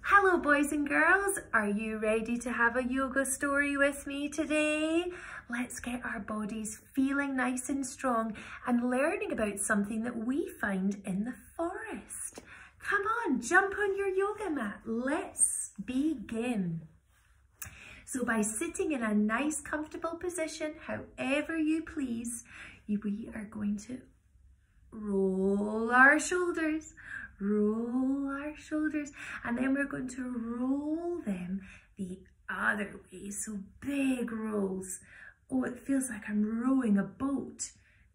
Hello boys and girls, are you ready to have a yoga story with me today? Let's get our bodies feeling nice and strong and learning about something that we find in the forest. Come on, jump on your yoga mat. Let's begin. So by sitting in a nice comfortable position, however you please, we are going to roll our shoulders, and then we're going to roll them the other way. So big rolls. Oh, it feels like I'm rowing a boat,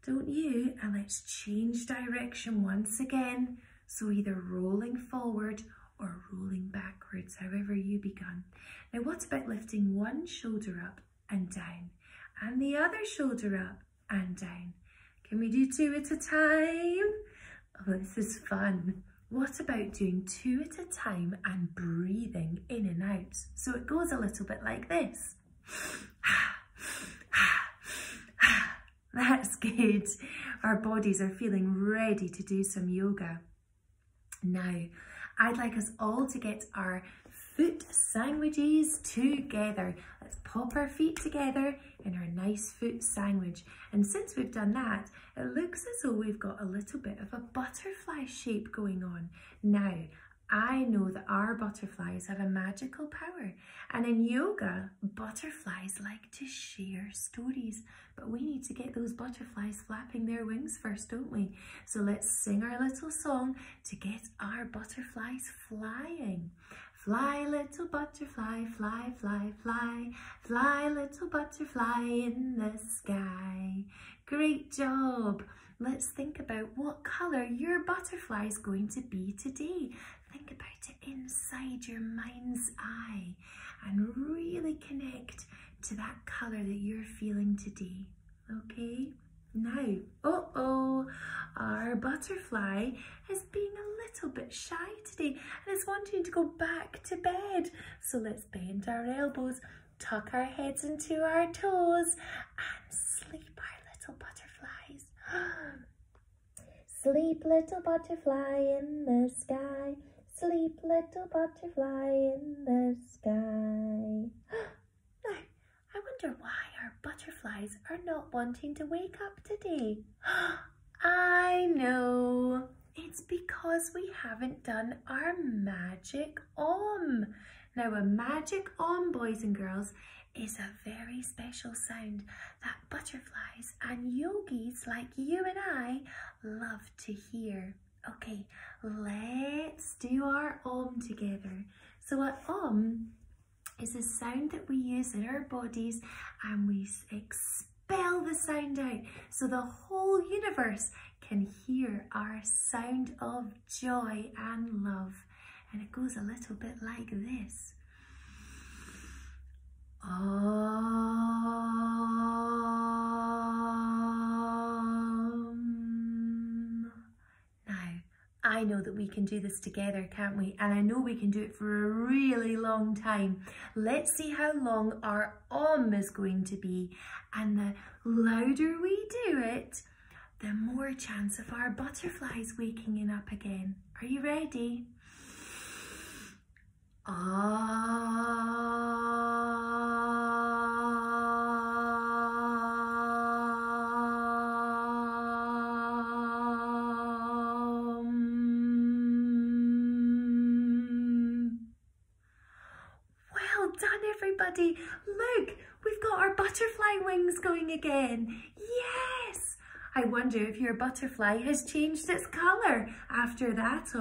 don't you? And let's change direction once again. So either rolling forward or rolling backwards, however you begun. Now what about lifting one shoulder up and down and the other shoulder up and down? Can we do two at a time? Oh, this is fun. What about doing two at a time and breathing in and out? So it goes a little bit like this. That's good. Our bodies are feeling ready to do some yoga. Now, I'd like us all to get our foot sandwiches together. Let's pop our feet together in our nice foot sandwich. And since we've done that, it looks as though we've got a little bit of a butterfly shape going on. Now, I know that our butterflies have a magical power. And in yoga, butterflies like to share stories. But we need to get those butterflies flapping their wings first, don't we? So let's sing our little song to get our butterflies flying. Fly, little butterfly, fly, fly, fly. Fly, little butterfly in the sky. Great job. Let's think about what colour your butterfly is going to be today. Think about it inside your mind's eye and really connect to that colour that you're feeling today, okay? Now, our butterfly is being a little bit shy today and is wanting to go back to bed. So let's bend our elbows, tuck our heads into our toes and sleep our little butterflies. Sleep, little butterfly in the sky. Sleep, little butterfly in the sky. Now, I wonder why our butterflies are not wanting to wake up today. I know. It's because we haven't done our magic Om. Now, a magic Om, boys and girls, is a very special sound that butterflies and yogis like you and I love to hear. Okay, let's do our Om together. So an Om is a sound that we use in our bodies and we expel the sound out so the whole universe can hear our sound of joy and love. And it goes a little bit like this. I know that we can do this together, can't we? And I know we can do it for a really long time. Let's see how long our Om is going to be. And the louder we do it, the more chance of our butterflies waking up again. Are you ready? Everybody, look, we've got our butterfly wings going again. Yes! I wonder if your butterfly has changed its colour after that,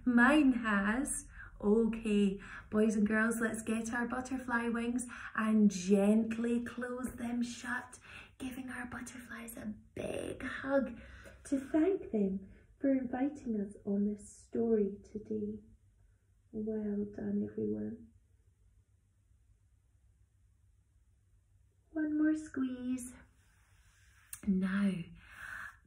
Mine has. Okay, boys and girls, let's get our butterfly wings and gently close them shut, giving our butterflies a big hug to thank them for inviting us on this story today. Well done, everyone. One more squeeze. Now,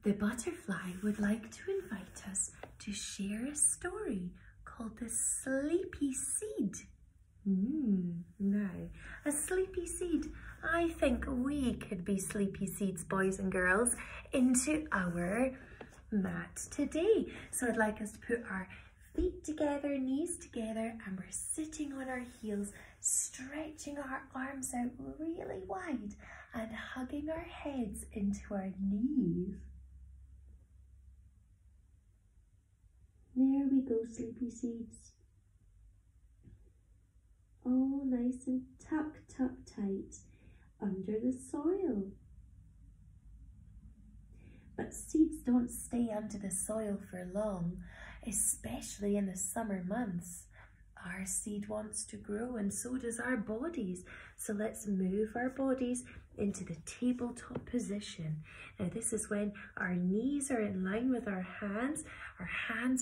the butterfly would like to invite us to share a story called the Sleepy Seed. Now, a sleepy seed. I think we could be sleepy seeds, boys and girls, into our mat today. So I'd like us to put our feet feet together, knees together, and we're sitting on our heels, stretching our arms out really wide and hugging our heads into our knees. There we go, sleepy seeds. All nice and tucked tight under the soil. But seeds don't stay under the soil for long, especially in the summer months. Our seed wants to grow, and so does our bodies. So let's move our bodies into the tabletop position. Now this is when our knees are in line with our hands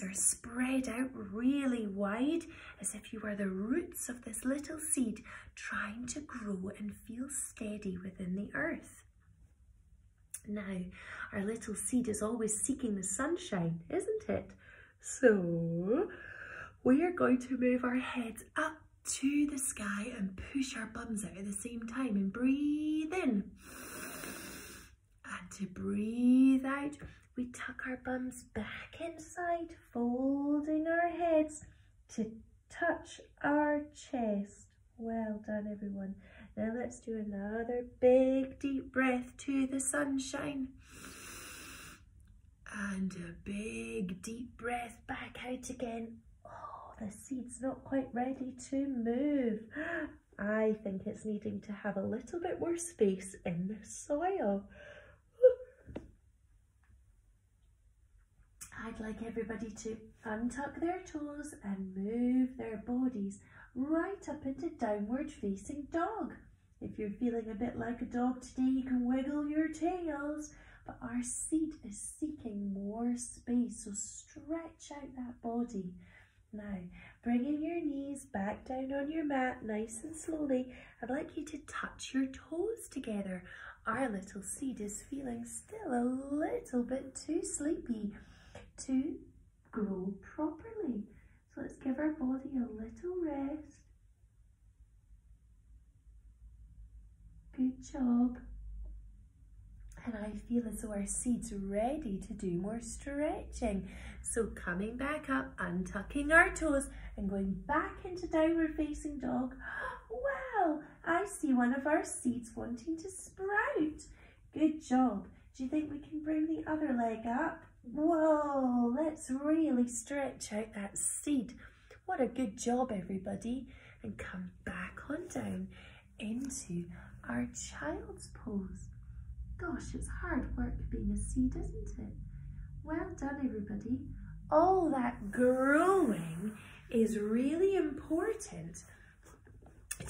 are spread out really wide, as if you were the roots of this little seed trying to grow and feel steady within the earth. Now, our little seed is always seeking the sunshine, isn't it? So we are going to move our heads up to the sky and push our bums out at the same time and breathe in. And to breathe out, we tuck our bums back inside, folding our heads to touch our chest. Well done, everyone. Now let's do another big deep breath to the sunshine. And a big deep breath back out again. Oh, the seed's not quite ready to move. I think it's needing to have a little bit more space in the soil. I'd like everybody to untuck their toes and move their bodies right up into downward facing dog. If you're feeling a bit like a dog today, you can wiggle your tails. But our seed is seeking more space, so stretch out that body. Now, bringing your knees back down on your mat nice and slowly, I'd like you to touch your toes together. Our little seed is feeling still a little bit too sleepy to grow properly. So let's give our body a little rest. Good job. And I feel as though our seed's ready to do more stretching. So coming back up, untucking our toes and going back into downward facing dog. Wow, I see one of our seeds wanting to sprout. Good job. Do you think we can bring the other leg up? Whoa, let's really stretch out that seed. What a good job, everybody. And come back on down into our child's pose. Gosh, it's hard work being a seed, isn't it? Well done, everybody. All that growing is really important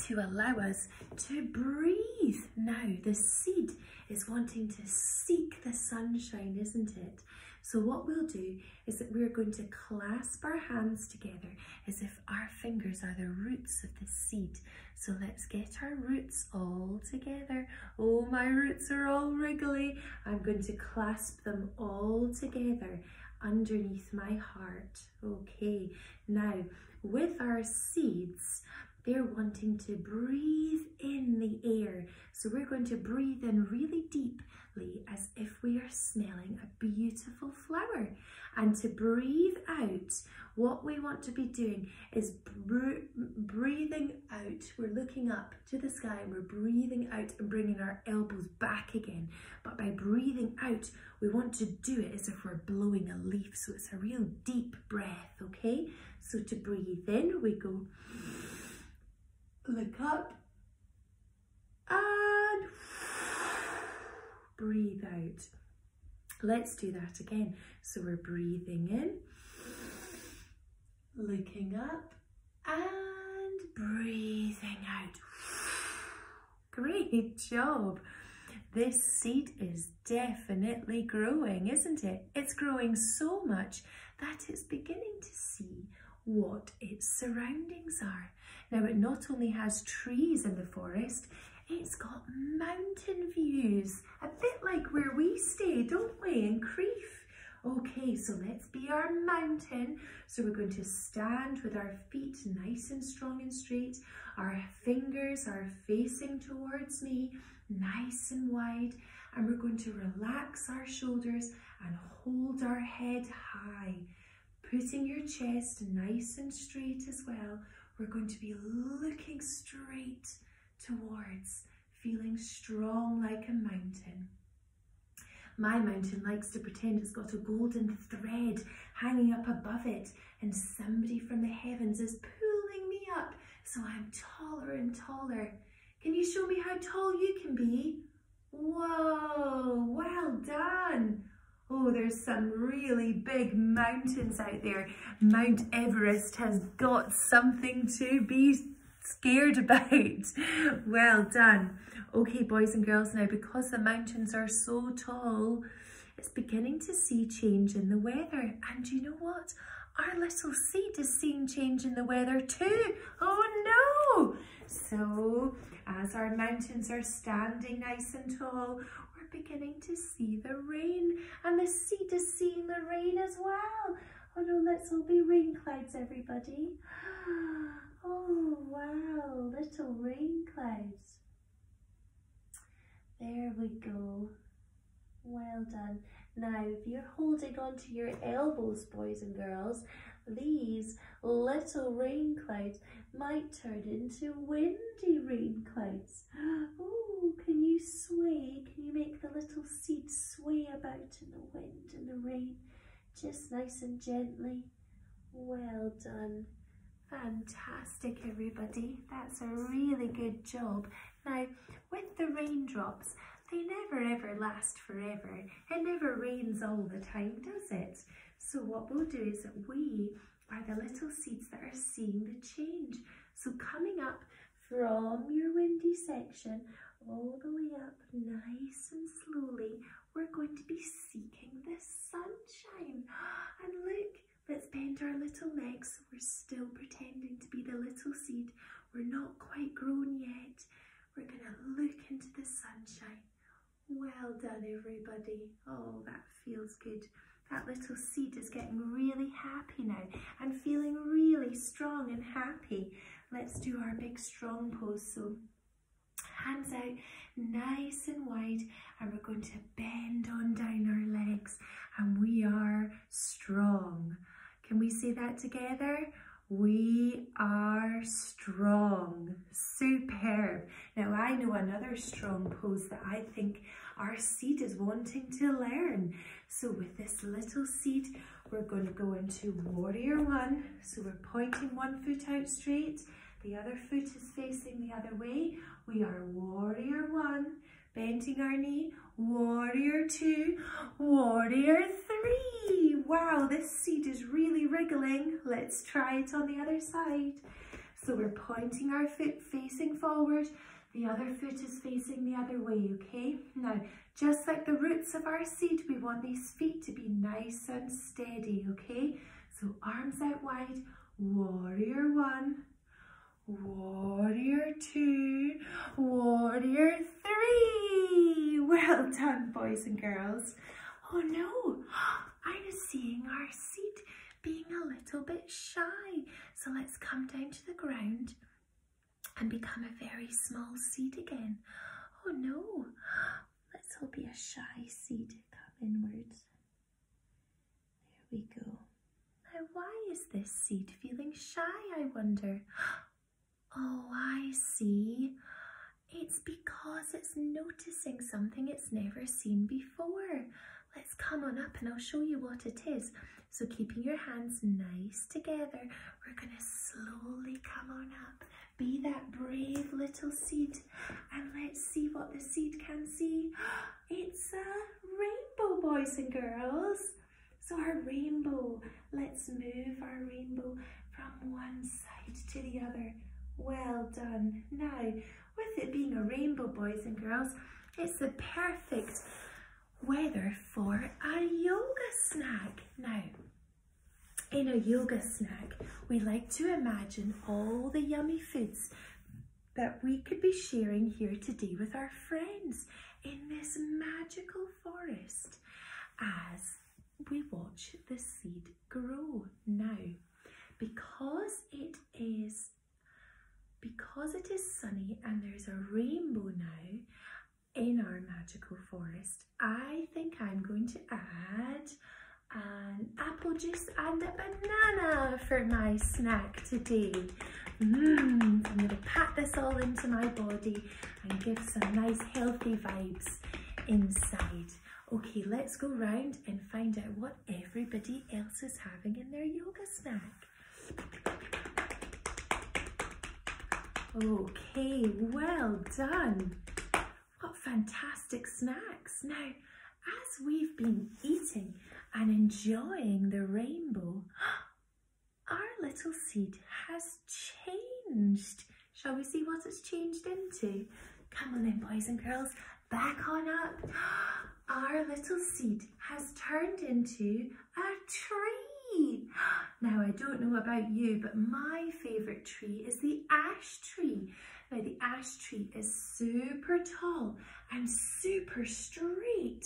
to allow us to breathe. Now, the seed is wanting to seek the sunshine, isn't it? So what we'll do is that we're going to clasp our hands together as if our fingers are the roots of the seed. So let's get our roots all together. Oh, my roots are all wriggly. I'm going to clasp them all together underneath my heart. Okay, now with our seeds, they're wanting to breathe in the air. So we're going to breathe in really deeply as if we are smelling a beautiful flower. And to breathe out, what we want to be doing is breathing out. We're looking up to the sky and we're breathing out and bringing our elbows back again. But by breathing out, we want to do it as if we're blowing a leaf. So it's a real deep breath, okay? So to breathe in, we go, look up and breathe out. Let's do that again. So we're breathing in, looking up and breathing out. Great job. This seed is definitely growing, isn't it? It's growing so much that it's beginning to see what its surroundings are. Now, it not only has trees in the forest, it's got mountain views, a bit like where we stay, don't we, in Crieff? Okay, so let's be our mountain. So we're going to stand with our feet nice and strong and straight. Our fingers are facing towards me, nice and wide. And we're going to relax our shoulders and hold our head high. putting your chest nice and straight as well. We're going to be looking straight towards, feeling strong like a mountain. My mountain likes to pretend it's got a golden thread hanging up above it, and somebody from the heavens is pulling me up so I'm taller and taller. Can you show me how tall you can be? Whoa, well done. Oh, there's some really big mountains out there. Mount Everest has got something to be scared about. Well done. Okay, boys and girls, now because the mountains are so tall, it's beginning to see change in the weather. And you know what? Our little seed is seeing change in the weather too. Oh no! So, as our mountains are standing nice and tall, we're beginning to see the rain. And the seed is seeing the rain as well. Oh no, let's all be rain clouds, everybody. Oh wow, little rain clouds. There we go. Well done. Now, if you're holding on to your elbows, boys and girls, these little rain clouds might turn into windy rain clouds. Oh, can you sway? Can you make the little seed sway about in the wind and the rain? Just nice and gently. Well done. Fantastic, everybody. That's a really good job. Now, with the raindrops, they never ever last forever. It never rains all the time, does it? So what we'll do is that we are the little seeds that are seeing the change. So coming up from your windy section, all the way up nice and slowly, we're going to be seeking the sunshine. And look, let's bend our little necks. We're still pretending to be the little seed. We're not quite grown yet. We're going to look into the sunshine. Well done, everybody. Oh, that feels good. That little seed is getting really happy now and feeling really strong and happy. Let's do our big strong pose. So hands out nice and wide, and we're going to bend on down our legs, and we are strong. Can we say that together? We are strong. Superb. Now I know another strong pose that I think our seed is wanting to learn. So with this little seed, we're going to go into warrior one. So we're pointing one foot out straight. The other foot is facing the other way. We are warrior one, bending our knee, warrior two, warrior three. Wow, this seed is really wriggling. Let's try it on the other side. So we're pointing our foot facing forward. The other foot is facing the other way, okay? Now, just like the roots of our seed, we want these feet to be nice and steady, okay? So arms out wide, warrior one, warrior two, warrior three. Well done, boys and girls. Oh no, I'm seeing our seed being a little bit shy. So let's come down to the ground and become a very small seed again. Oh no, let's all be a shy seed. Come inwards. There we go. Now, why is this seed feeling shy, I wonder? Oh, I see. It's because it's noticing something it's never seen before. Let's come on up and I'll show you what it is. So keeping your hands nice together, we're going to slowly come on up. Be that brave little seed, and let's see what the seed can see. It's a rainbow, boys and girls. So our rainbow, let's move our rainbow from one side to the other. Well done. Now, with it being a rainbow, boys and girls, it's the perfect weather for a yoga snack. Now, in a yoga snack, we like to imagine all the yummy foods that we could be sharing here today with our friends in this magical forest as we watch the seed grow. Now, because it is sunny and there's a rainbow now in our magical forest, I think I'm going to add and apple juice and a banana for my snack today. I'm going to pat this all into my body and give some nice healthy vibes inside. Okay, let's go round and find out what everybody else is having in their yoga snack. Okay, well done. What fantastic snacks. Now, as we've been eating and enjoying the rainbow, our little seed has changed. Shall we see what it's changed into? Come on then, boys and girls, back on up. Our little seed has turned into a tree. Now, I don't know about you, but my favourite tree is the ash tree. Now, the ash tree is super tall and super straight,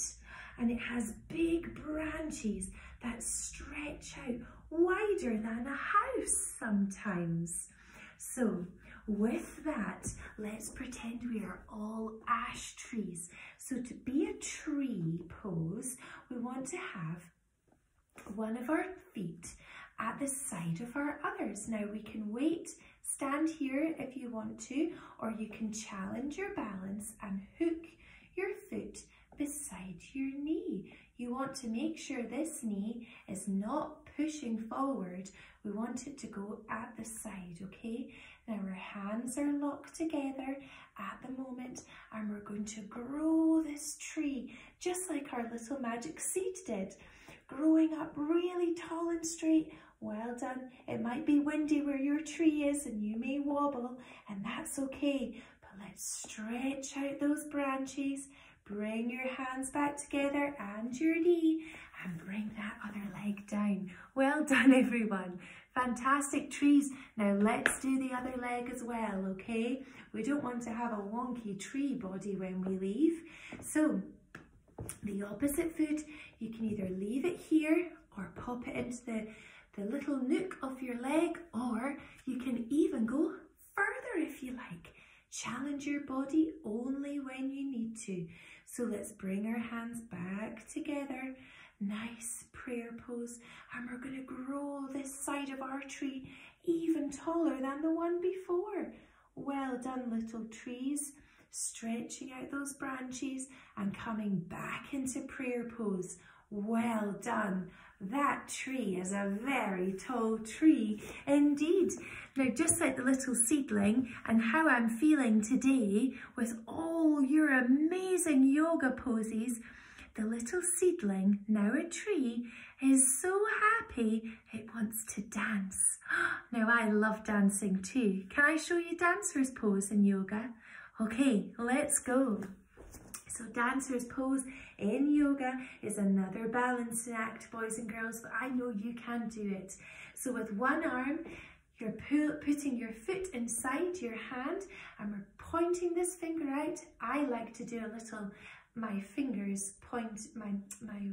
and it has big branches that stretch out wider than a house sometimes. So, with that, let's pretend we are all ash trees. So to be a tree pose, we want to have one of our feet at the side of our others. Now we can stand here if you want to, or you can challenge your balance and hook your foot beside your knee. You want to make sure this knee is not pushing forward. We want it to go at the side, okay? Now our hands are locked together at the moment, and we're going to grow this tree just like our little magic seed did, growing up really tall and straight. Well done. It might be windy where your tree is and you may wobble, and that's okay, but let's stretch out those branches. Bring your hands back together and your knee, and bring that other leg down. Well done, everyone. Fantastic trees. Now let's do the other leg as well, okay? We don't want to have a wonky tree body when we leave. So the opposite foot, you can either leave it here or pop it into the little nook of your leg, or you can even go further if you like. Challenge your body only when you need to. So let's bring our hands back together. Nice prayer pose. And we're going to grow this side of our tree even taller than the one before. Well done, little trees. Stretching out those branches and coming back into prayer pose. Well done. That tree is a very tall tree indeed. Now, just like the little seedling and how I'm feeling today with all your amazing yoga poses, the little seedling, now a tree, is so happy it wants to dance. Now, I love dancing too. Can I show you dancer's pose in yoga? Okay, let's go. So dancer's pose in yoga is another balancing act, boys and girls, but I know you can do it. So with one arm, you're putting your foot inside your hand, and we're pointing this finger out. I like to do a little, my fingers point, my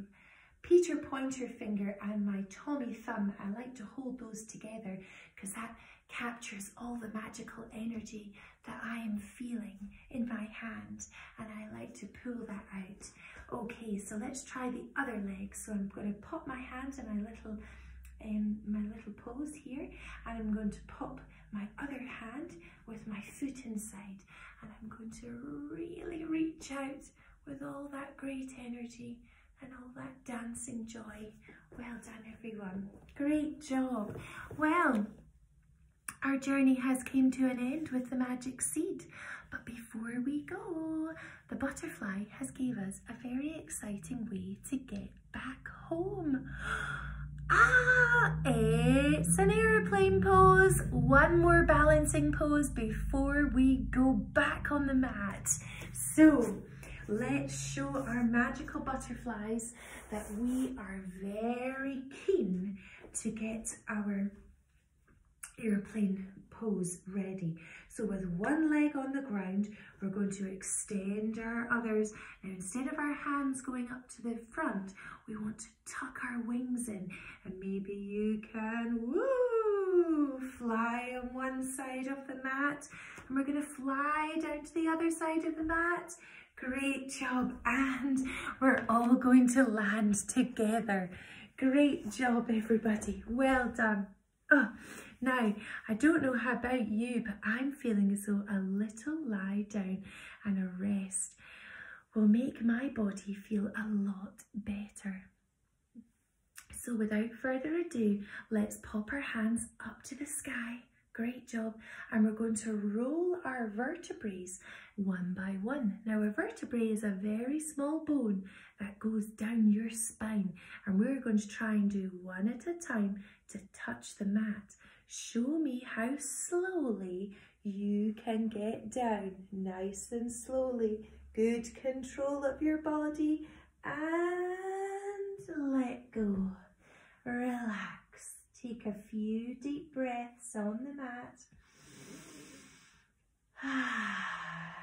Peter pointer finger and my Tommy thumb. I like to hold those together because that captures all the magical energy that I am feeling in my hand, and I like to pull that out. Okay, so let's try the other leg. So I'm going to pop my hand in my little pose here, and I'm going to pop my other hand with my foot inside, and I'm going to really reach out with all that great energy and all that dancing joy. Well done, everyone. Great job. Well, our journey has came to an end with the magic seed, but before we go, the butterfly has gave us a very exciting way to get back home. It's an airplane pose. One more balancing pose before we go back on the mat. So let's show our magical butterflies that we are very keen to get our airplane pose ready. So with one leg on the ground, we're going to extend our others. Now, instead of our hands going up to the front, we want to tuck our wings in, and maybe you can fly on one side of the mat, and we're going to fly down to the other side of the mat. Great job. And we're all going to land together. Great job, everybody. Well done. Oh, now, I don't know how about you, but I'm feeling as though a little lie down and a rest will make my body feel a lot better. So without further ado, let's pop our hands up to the sky. Great job. And we're going to roll our vertebrae one by one. Now, a vertebrae is a very small bone that goes down your spine, and we're going to try and do one at a time to touch the mat. Show me how slowly you can get down. Nice and slowly. Good control of your body, and let go. Relax. Take a few deep breaths on the mat.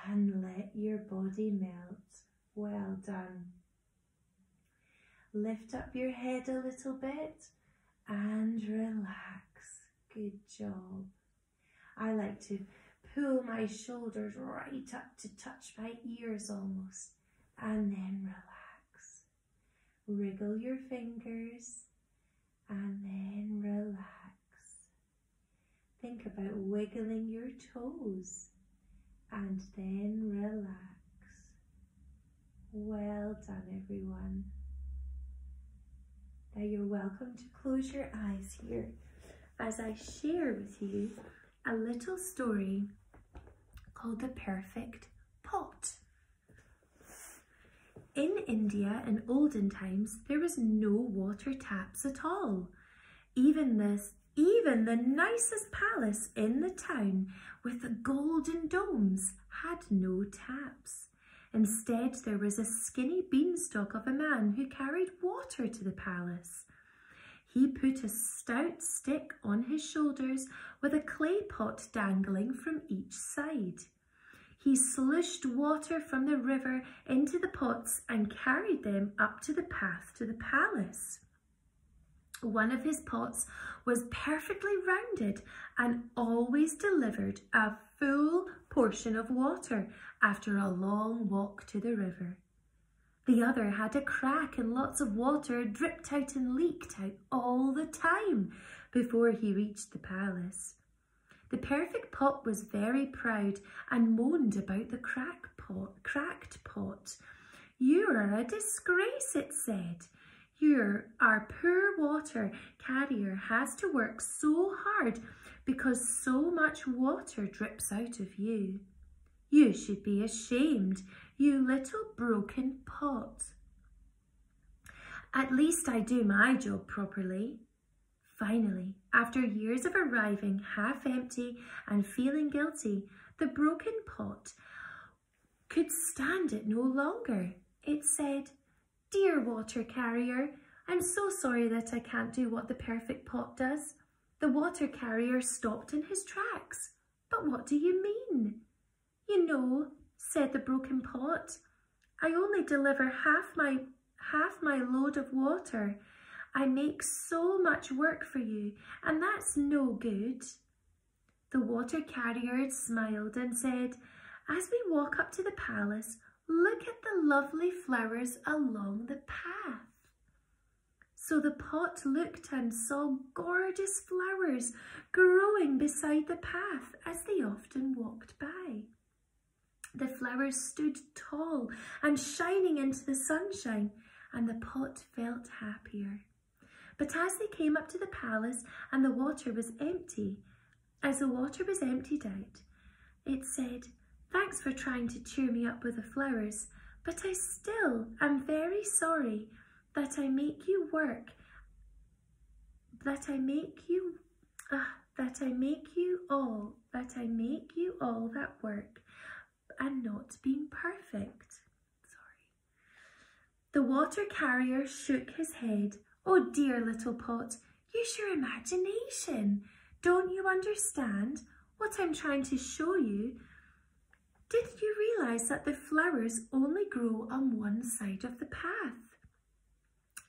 And let your body melt. Well done. Lift up your head a little bit and relax. Good job. I like to pull my shoulders right up to touch my ears almost, and then relax. Wriggle your fingers and then relax. Think about wiggling your toes and then relax. Well done, everyone. Now you're welcome to close your eyes here as I share with you a little story called The Perfect Pot. In India in olden times, there was no water taps at all. Even the nicest palace in the town with the golden domes had no taps. Instead, there was a skinny beanstalk of a man who carried water to the palace. He put a stout stick on his shoulders with a clay pot dangling from each side. He slushed water from the river into the pots and carried them up to the path to the palace. One of his pots was perfectly rounded and always delivered a full portion of water after a long walk to the river. The other had a crack and lots of water dripped out and leaked out all the time before he reached the palace. The perfect pot was very proud and moaned about the cracked pot. "You are a disgrace," it said. Our poor water carrier has to work so hard because so much water drips out of you. You should be ashamed, you little broken pot." "At least I do my job properly." Finally, after years of arriving half empty and feeling guilty, the broken pot could stand it no longer. It said, "Dear water carrier, I'm so sorry that I can't do what the perfect pot does." The water carrier stopped in his tracks. "But what do you mean?" "You know," said the broken pot, "I only deliver half my load of water. I make so much work for you, and that's no good." The water carrier smiled and said, "As we walk up to the palace, look at the lovely flowers along the path." So the pot looked and saw gorgeous flowers growing beside the path as they often walked by. The flowers stood tall and shining into the sunshine, and the pot felt happier. But as they came up to the palace and the water was emptied out, it said, "Thanks for trying to cheer me up with the flowers, but I still am very sorry that I make you all that work and not being perfect." Sorry. The water carrier shook his head. "Oh dear little pot, use your imagination. Don't you understand what I'm trying to show you? Did you realise that the flowers only grow on one side of the path?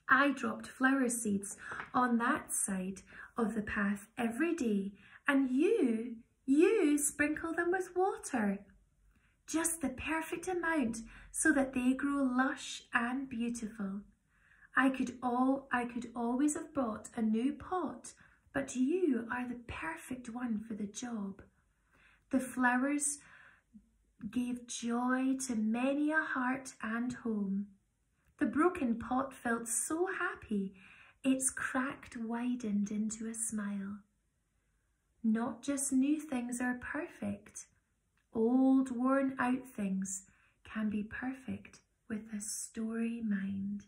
I dropped flower seeds on that side of the path every day, and you sprinkle them with water. Just the perfect amount so that they grow lush and beautiful. I could always have bought a new pot, but you are the perfect one for the job. The flowers gave joy to many a heart and home. The broken pot felt so happy, its crack widened into a smile. Not just new things are perfect. Old, worn out things can be perfect with a story mind.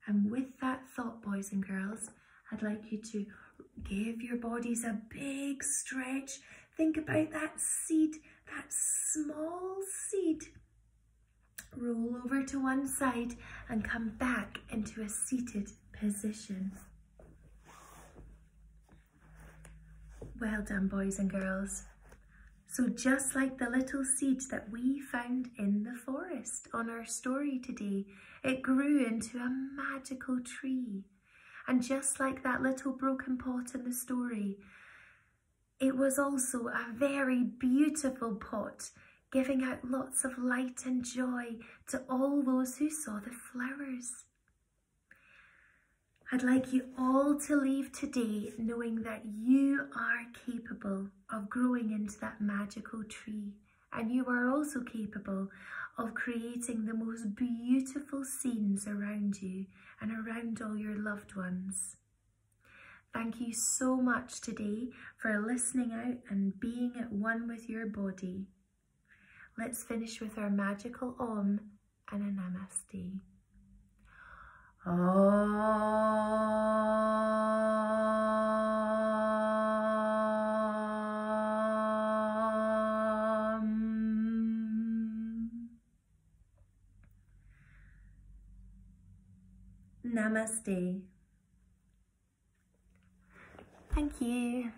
And with that thought, boys and girls, I'd like you to give your bodies a big stretch. Think about that seed, that small seed. Roll over to one side and come back into a seated position. Well done, boys and girls. So just like the little seed that we found in the forest on our story today, it grew into a magical tree. And just like that little broken pot in the story, it was also a very beautiful pot, giving out lots of light and joy to all those who saw the flowers. I'd like you all to leave today knowing that you are capable of growing into that magical tree, and you are also capable of creating the most beautiful scenes around you and around all your loved ones. Thank you so much today for listening out and being at one with your body. Let's finish with our magical Om and a Namaste. Namaste. Thank you.